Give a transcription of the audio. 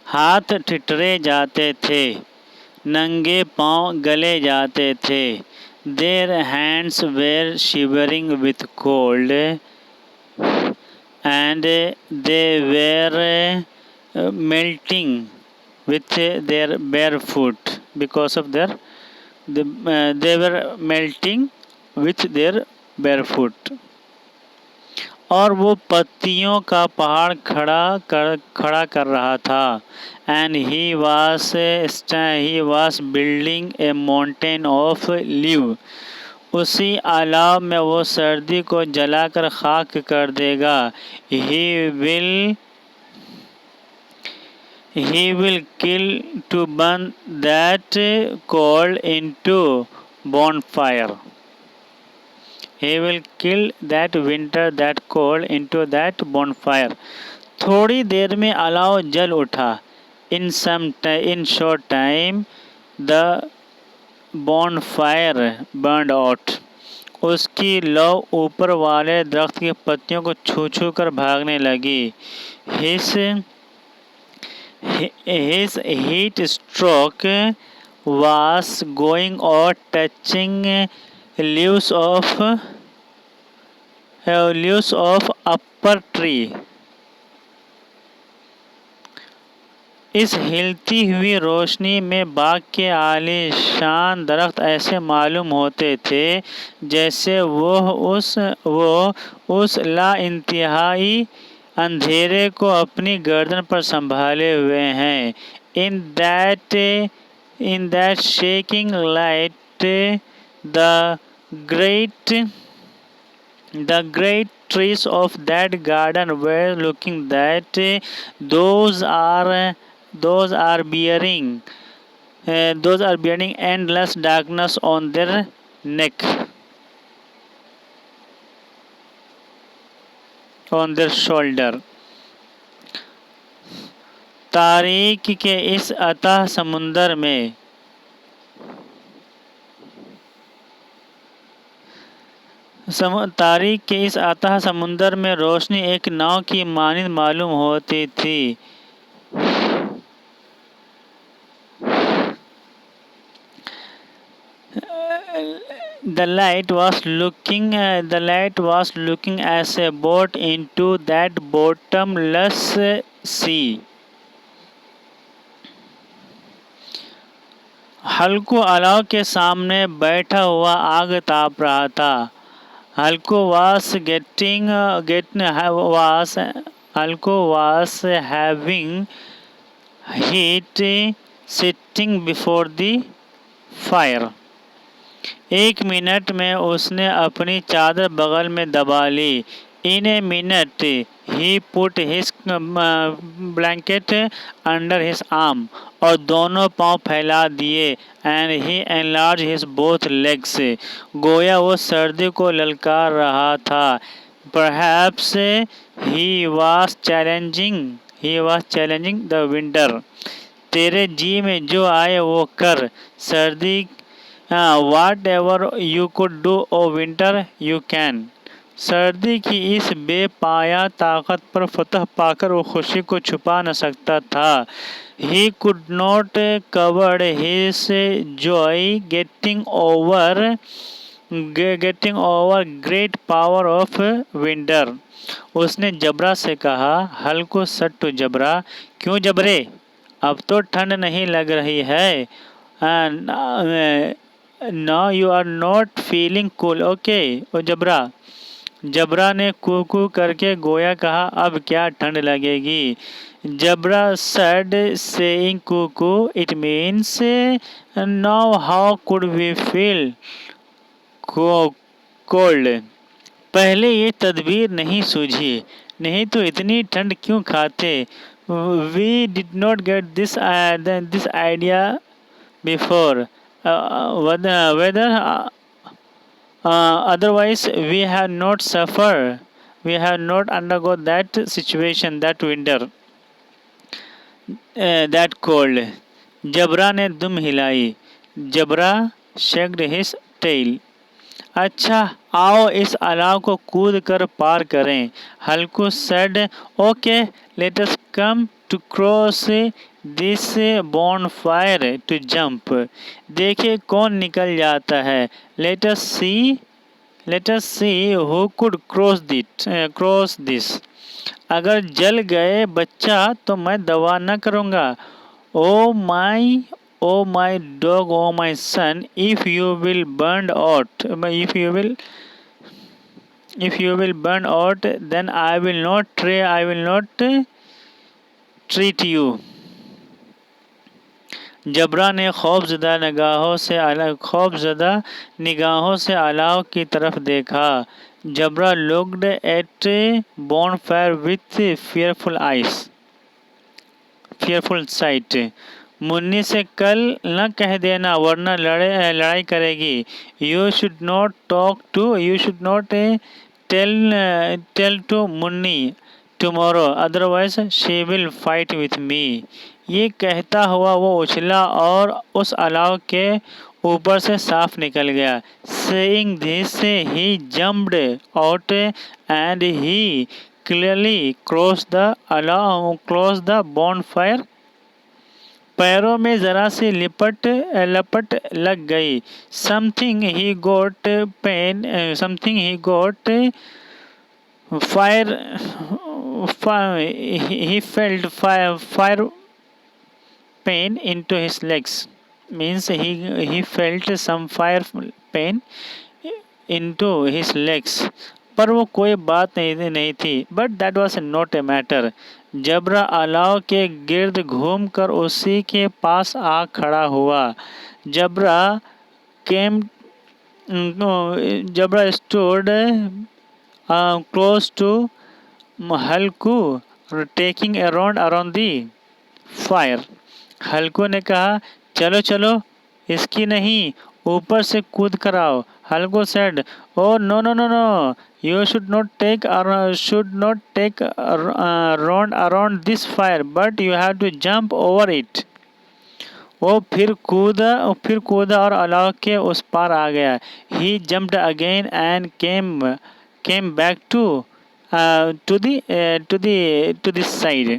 हाथ ठिठुरे जाते थे, नंगे पांव गले जाते थे। Their hands were shivering with cold, and they were melting with their bare foot because of they were melting with their bare foot. और वो पत्तियों का पहाड़ खड़ा कर रहा था। And he was building A mountain of leave. उसी अलाव में वो सर्दी को जलाकर खाक कर देगा। He will kill to burn that coal into bonfire. He will kill that winter that coal into that bonfire. थोड़ी देर में अलाव जल उठा। In short time the bonfire burned out. उसकी लौ ऊपर वाले दरख्त की पत्तियों को छू छू कर भागने लगी। His heat stroke was going or touching leaves of upper tree. इस हिलती हुई रोशनी में बाग के आलीशान दरख्त ऐसे मालूम होते थे जैसे वो उस ला इंतहाई अंधेरे को अपनी गर्दन पर संभाले हुए हैं। In that shaking light the great trees of that garden were looking that those are bearing endless darkness on their neck, on their shoulder. तारीख के इस अथाह समुंदर में तारीख के इस अथाह समुंदर में रोशनी एक नाव की मानिंद मालूम होती थी। The light was looking as a boat into that bottomless sea. हल्को अलाव के सामने बैठा हुआ आग ताप रहा था। हल्को was having heat sitting before the fire. एक मिनट में उसने अपनी चादर बगल में दबा ली। In a minute he put his blanket under his arm और दोनों पांव फैला दिए। And he enlarged his both legs. गोया वो सर्दी को ललकार रहा था। Perhaps he was challenging the winter. तेरे जी में जो आए वो कर सर्दी। Whatever you could do, O winter, you can. सर्दी की इस बेपाया ताकत पर फतह पाकर वो खुशी को छुपा न सकता था। He could not cover his joy getting over great power of winter. उसने जबरा से कहा, हल्को सट्टू जबरा। क्यों जबरे? अब तो ठंड नहीं लग रही है। Now you are not feeling cool, okay? ओ जबरा। जबरा ने कू करके गोया कहा, अब क्या ठंड लगेगी। जबरा said saying Koo it means now how could we feel cold. पहले ये तदबीर नहीं सूझी, नहीं तो इतनी ठंड क्यों खाते। We did not get this idea before. Whether otherwise we have not suffered, we have not undergone that situation, that winter, that cold. जबरा ने दुम हिलाई। जबरा shagged his tail. अच्छा, आओ इस अलाव को कूद कर पार करें। Halku said, okay let us come to cross this bonfire to jump. देखिए कौन निकल जाता है। Let us see who could cross this. अगर जल गए बच्चा तो मैं दवा न करूँगा। Oh my dog, oh my son, if you will burn out, if you will burn out, then I will not treat you. जबरा ने खौफजदा निगाहों से अलाव की तरफ देखा। जबरा looked at bonfire with fearful sight. Munni से कल न कह देना वरना लड़ाई करेगी। You should not tell to Munni tomorrow, otherwise she will fight with me. ये कहता हुआ वो उछला और उस अलाव के ऊपर से साफ निकल गया। Saying this, he jumped out and he clearly crossed the bonfire. पैरों में जरा सी लपट लग गई। Something he got he felt fire pain into his legs. Means he felt some fire pain into his legs. पर वो कोई बात नहीं थी। But that was not a matter. Jabra अलाव के गिर्द घूमकर उसी के पास आ खड़ा हुआ। Jabra stood close to Halku taking a round around the fire. Halku ने कहा चलो चलो इसकी नहीं, ऊपर से कूद कर आओ। Halku said, oh no no no no, you should not take round around this fire, but you have to jump over it. वो फिर कूदा और अलाव के उस पार आ गया। He jumped again and came back to this side.